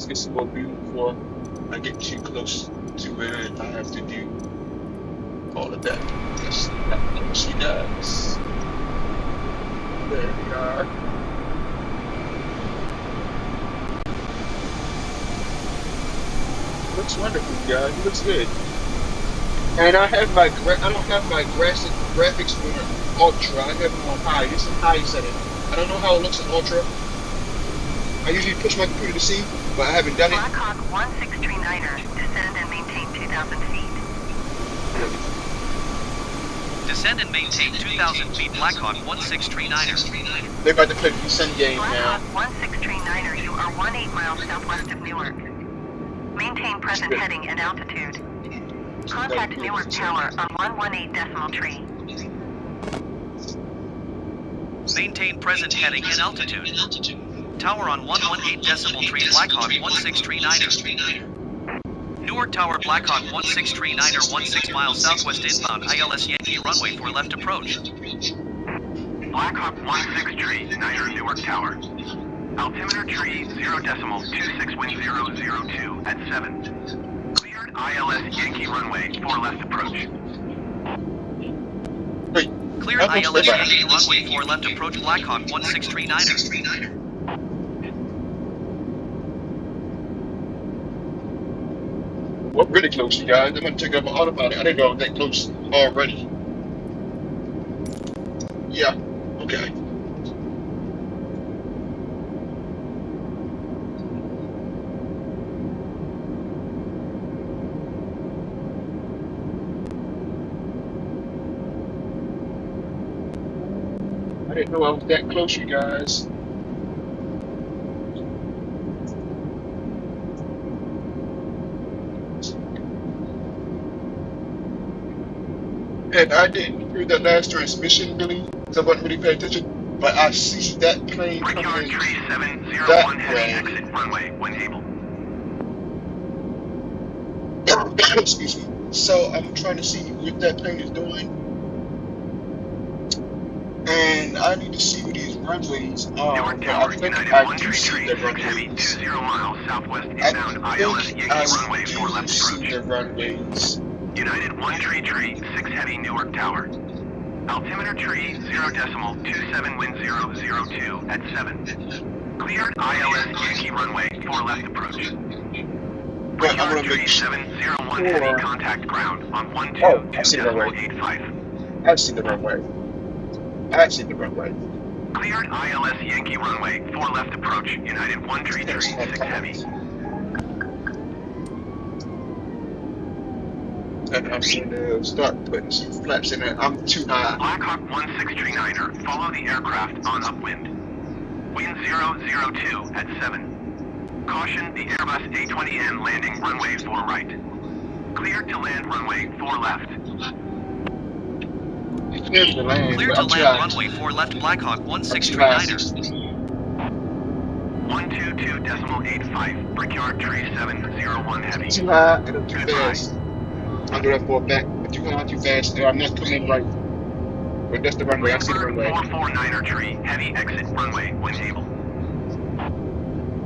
Let's get some more view before I get too close to where I have to do all of that. Yes, that close, you guys. There we are. Looks wonderful, guys. It looks good. And I have my I don't have my graphics on ultra. I have it on high. This is high setting. I don't know how it looks in ultra. I usually push my computer to see, but I haven't done it. Blackhawk 1639er, descend and maintain 2,000 feet. Descend and maintain 2,000 feet, Blackhawk 1639er. They're about to play the descent game now. Blackhawk 1639er, you are 18 miles southwest of Newark. Maintain present heading and altitude. Contact Newark Tower on 118.3. Maintain present heading and altitude. Tower on 118.3, Blackhawk 1639er. Newark Tower, Blackhawk 1639er, 16 miles southwest inbound, ILS Yankee runway for left approach. Blackhawk 1639er, Newark Tower. Altimeter tree 0.261002 at 7. Cleared ILS Yankee runway for left approach. Wait, Cleared ILS Yankee runway for left approach, Blackhawk 1639er. we're really close, you guys. I'm gonna take up an autopilot. I didn't know I was that close already. Yeah, okay. I didn't know I was that close, you guys. And I didn't hear that last transmission really, so I wasn't really paying attention. But I see that plane Brickyard coming tree 701 that heavy way. exit runway when able. Excuse me. So I'm trying to see what that plane is doing. And I need to see what these runways are. Newark But Tower, I think United I 1 do tree see tree the 6 heavy runways. 20 miles southwest I inbound ILS think Yankee I runway for do left see approach. the runways. United 1 tree 6 heavy Newark Tower. Altimeter tree 0.271002 at 7. Cleared ILS Yankee runway for left approach. But I'm Brickyard gonna tree make 701 sure. heavy contact ground on Oh, I see the runway. 122.85. I see the runway. I see the runway. Cleared ILS Yankee runway for left approach. United 1 tree 6 heavy. And I'm gonna start putting some flaps in there. I'm too high. Blackhawk 1639er, follow the aircraft on upwind. Wind 002 at 7. Caution, the Airbus A20N landing runway 4 right. Cleared to land runway 4 left. It's clear to land, Clear but to I'm too land high. runway for left, Blackhawk I'm too high. 1639er. 122.85, Brickyard tree 701 heavy. Too high and I'm too Goodbye. fast. I'll do that for a back. I'm too high, too fast, and I'm not coming right. But that's the runway. I see the runway. 449er tree, heavy exit runway when able.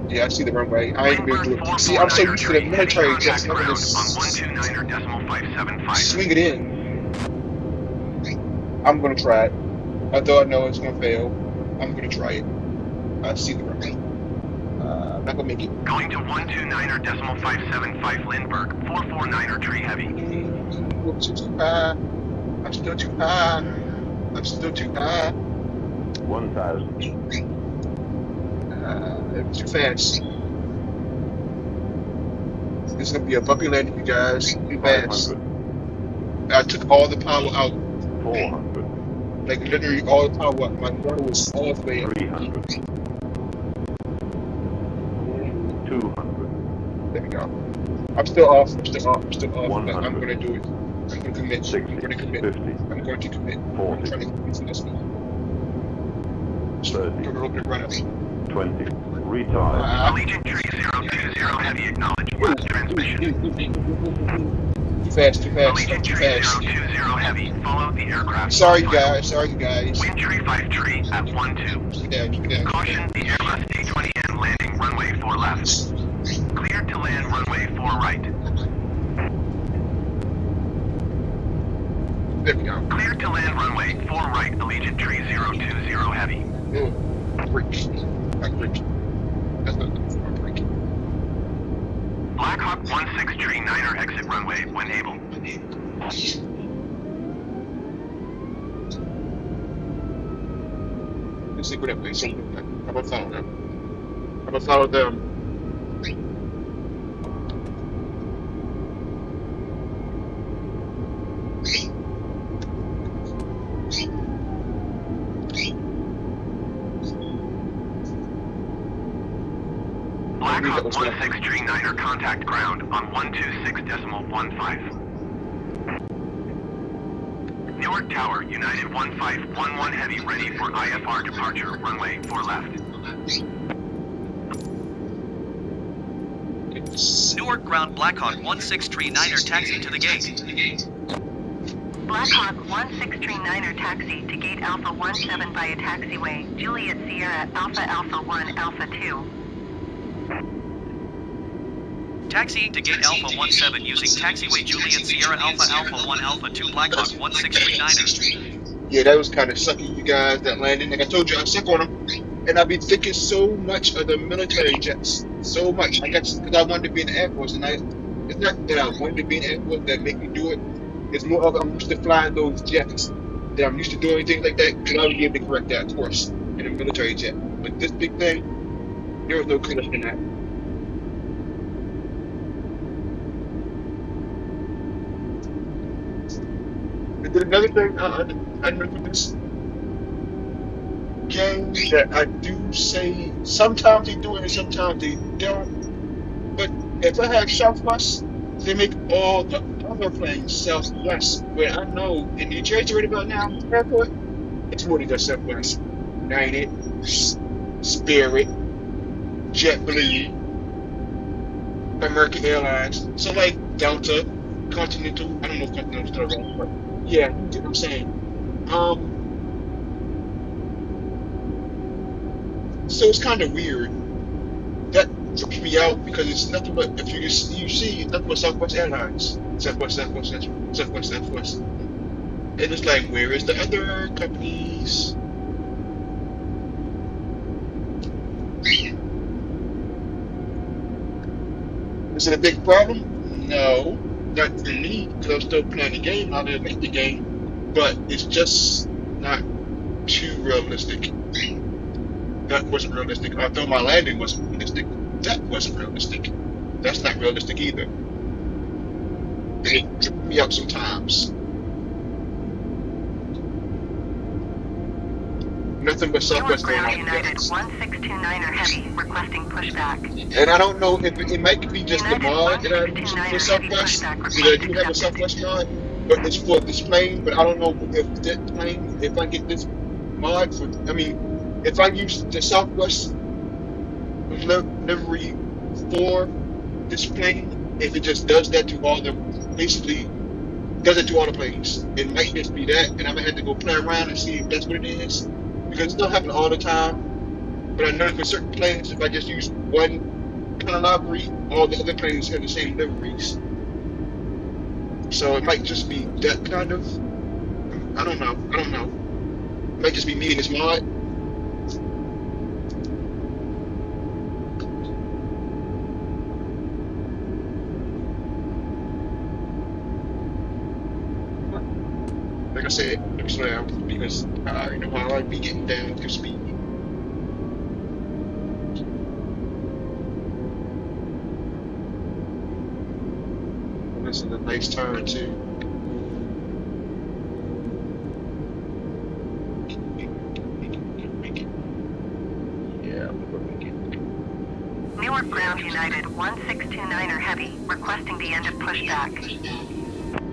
Yeah, I see the runway. I ain't gonna do Windward it. See, I'm so 449er used to the tree, military heavy jets. contact I'm gonna ground on 129.575. swing it in. I'm gonna try it. Although I know it's gonna fail, I'm gonna try it. I see the runway. I'm not gonna make it. Going to 129.575 Lindbergh, 449er tree heavy. Whoops, it's too high. I'm still too high. I'm still too high. 1,000. It's too fast. This is gonna be a bumpy landing, you guys. Too fast. 500. I took all the power out. 400. Like literally all the power out. My motor was all the way up. 300. 200. There we go. I'm still off. I'm still off. I'm still off. But I'm 100. gonna do it. I'm gonna commit. 60. I'm gonna commit. 50. I'm going to commit. I'm 40. trying to commit to this one. 30. I'm gonna open it right up. 20. Retire. Allegiant tree 020 heavy acknowledge last transmission. Too fast, too fast, Allegiant too tree fast. 020 heavy, follow the aircraft. Sorry, on guys. Sorry, guys. Wind tree 5 tree at 12. Keep it down, keep it down. Caution, the Airbus A20N landing runway 4 left. Cleared to land runway 4 right. There we go. Cleared to land runway 4 right, Allegiant Tree 020 Heavy. Oh, break. I break. That's not good for a break. Blackhawk 16 Tree 9er exit runway when able. Let's see what that way. So, how about follow them? How about follow them? Blackhawk 16 Tree 9er contact ground on 126.15. Newark Tower, United 1511 Heavy ready for IFR departure, runway 4 left. Newark ground Blackhawk 1639er taxi to the gate. Blackhawk 1639er taxi to gate Alpha 17 via taxiway, Juliet Sierra Alpha Alpha 1 Alpha 2. Taxiing to gate Alpha 17 using taxiway Juliet Sierra Alpha Alpha 1 Alpha 2 Blackhawk 1639er. Yeah, that was kind of sucky, you guys, that landing. Like I told you, I suck on them. And I've been thinking so much of the military jets. So much. I guess because I wanted to be in the Air Force. And it's not that I wanted to be in the Air Force that make me do it. It's more of I'm used to flying those jets. That I'm used to doing things like that. Because I would be able to correct that course in a military jet. But this big thing, there was no cleanup in that. And then another thing I know for this game that I do say sometimes they do it and sometimes they don't. But if I have Southwest, they make all the other planes Southwest. Where I know in New Jersey right about now, airport, it's more than just Southwest. United, Spirit, JetBlue, American Airlines. So like Delta, Continental. I don't know if Continental's still around, but yeah, you get what I'm saying. So it's kind of weird. That trips me out because it's nothing but if you see it's nothing but Southwest Airlines, Southwest. And it's like, where is the other companies? Is it a big problem? No, not for me because I'm still playing the game. I didn't make the game, but it's just not too realistic. That wasn't realistic. Although my landing wasn't realistic, that wasn't realistic. That's not realistic either. And it tripped me out sometimes. Nothing but Southwest Newark going ground on. United 1629er heavy requesting pushback. And I don't know if it might be just the United mod that I'm using 1629er for heavy Southwest, pushback because I request do have a accepted. Southwest mod, but it's for this plane. But I don't know if that plane, if I get this mod for, I mean, if I use the Southwest livery for this plane, if it just does that to all the, basically does it to all the planes. It might just be that, and I'm gonna have to go play around and see if that's what it is, because it's not happening all the time. But I know for certain planes, if I just use one kind of livery, all the other planes have the same liveries. So it might just be that kind of, I don't know. It might just be me and this mod. Like I said, slow down because I already know how I'd be getting down to speed. And this is a nice turn too. Yeah, I'm gonna make it. Newark ground United 1629er heavy requesting the end of pushback.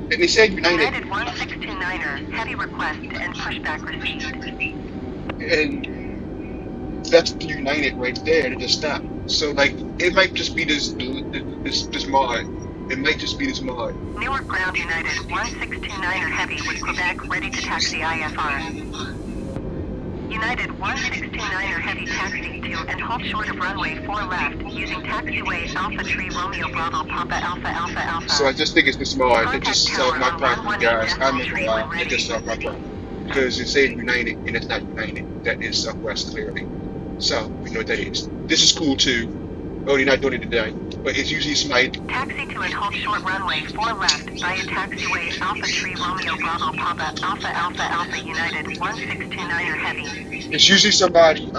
And they said United, United 1629er heavy request and pushback received. and that's the United right there. They just stopped. So like, it might just be this mod. It might just be this mod. Newark ground United 1629er heavy with Quebec ready to taxi IFR. United 1629er heavy taxi to and hold short of runway 4 left using taxiway Alpha Tree Romeo Bravo Papa Alpha Alpha Alpha. So I just think it's this small. It Contact just tower solved my on problem, guys. 118 I'm not Decimal gonna lie. Tree when It just ready. solved my problem. Because it said United, and it's not United. That is Southwest, clearly. So, we know what that is. This is cool, too. Oh, they're not doing it today. But it's usually somebody... Taxi to and hold short runway 4 left via taxiway Alpha Tree Romeo Bravo Papa Alpha Alpha Alpha United 1629er heavy. It's usually somebody,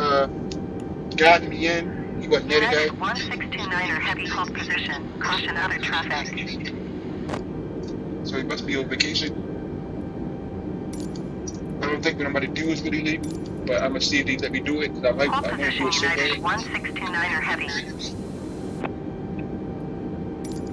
guiding me in. He wasn't there today. United 1629er heavy hold position. Caution other traffic. So he must be on vacation. I don't think what I'm about to do is really legal, but I'm gonna see if they let me do it. Cause I Hold want to position do it so United bad. 1629er heavy.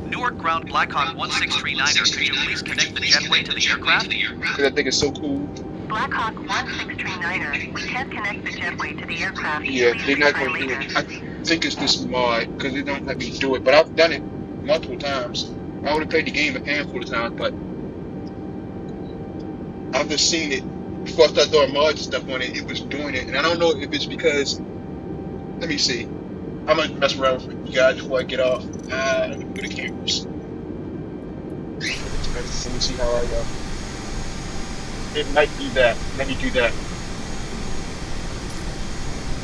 Newark ground Blackhawk 1639er, could you please connect the jetway to the aircraft? Because I think it's so cool. Blackhawk 1639er, we can't connect the jetway to the aircraft. Yeah, Please they're not retry gonna do later. it. I think it's this mod because they don't let me do it. But I've done it multiple times. I only played the game a handful of times, but I've just seen it. Before I started throwing mods and stuff on it, it was doing it. And I don't know if it's because, let me see. I'm gonna mess around with you guys before I get off. Let me go to cameras. Let me see how I go. It might be that. Let me do that.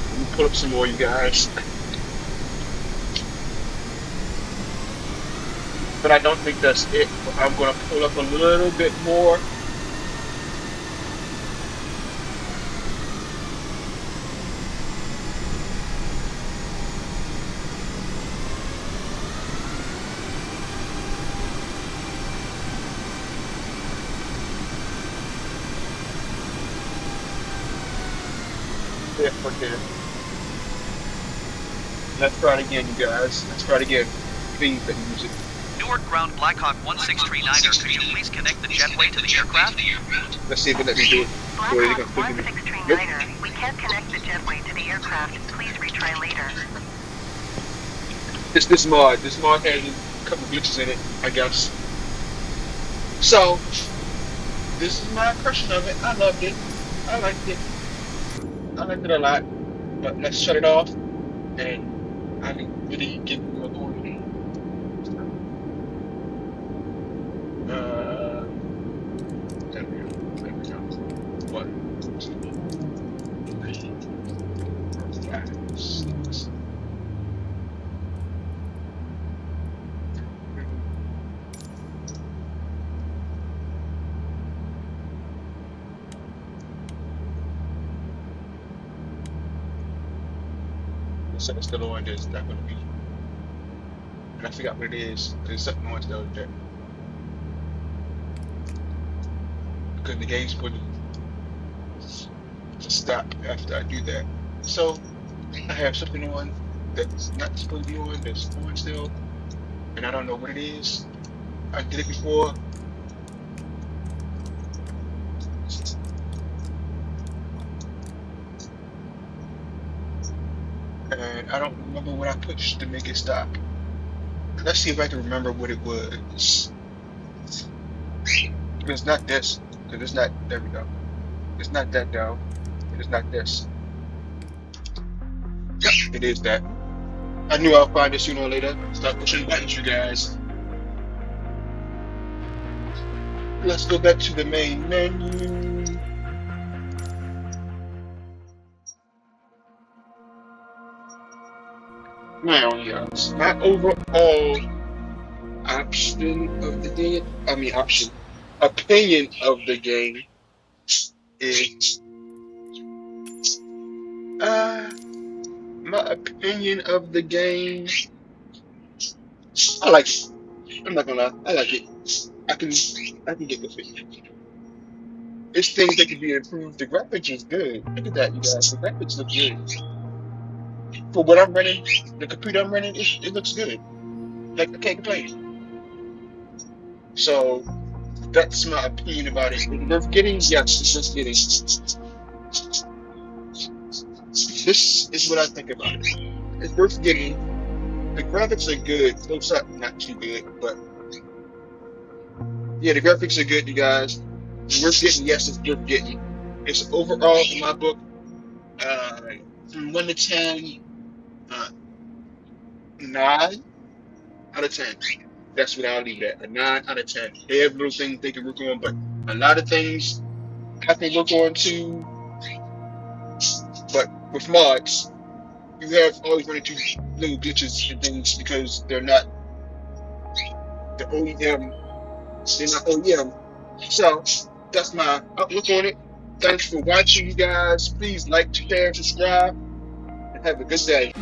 Let me pull up some more, you guys. But I don't think that's it. I'm gonna pull up a little bit more. Yeah, okay. Let's try it again, you guys. Let's try it again. Please let me use it. Newark ground Blackhawk 1639er, could you please connect the jetway to the aircraft? Let's see if it let me do it. Blackhawk 1639er, we can't connect the jetway to the aircraft. Please retry later. It's this mod. This mod has a couple glitches in it, I guess. So, this is my impression of it. I loved it. I liked it. I liked it a lot. But let's shut it off. And I can really give you a authority. There we go. There we go. 1, 2, 3, 4, 5, 6. So it's still on. There's not gonna be, and I forgot what it is. There's something on still there because the game's supposed to stop after I do that. So I have something on that's not supposed to be on. That's on still, and I don't know what it is. I did it before. And I don't remember what I pushed to make it stop. Let's see if I can remember what it was. It's not this, because it's not, there we go. It's not that though. It's not this. Yep, it is that. I knew I'll find it sooner or later. Stop pushing buttons, you guys. Let's go back to the main menu. Now, yes, my overall opinion of the game is, my opinion of the game, I like it. I'm not gonna lie, I like it. I can get with it. It's things that can be improved. The graphics is good. Look at that, you guys. The graphics look good. For what I'm running, the computer I'm running, it looks good. Like, I can't complain. So, that's my opinion about it. Is it worth getting? Yes, it's worth getting. This is what I think about it. It's worth getting. The graphics are good. Close up, not too good, but yeah, the graphics are good, you guys. It's worth getting. Yes, it's worth getting. It's overall, in my book, From 1 to 10, 9 out of 10. That's what I'll leave it at. A 9 out of 10. They have little things they can work on, but a lot of things I can work on too. But with mods, you have always run into little glitches and things because they're not the OEM. They're not OEM. So that's my outlook on it. Thanks for watching, you guys. Please like, share, subscribe, and have a good day.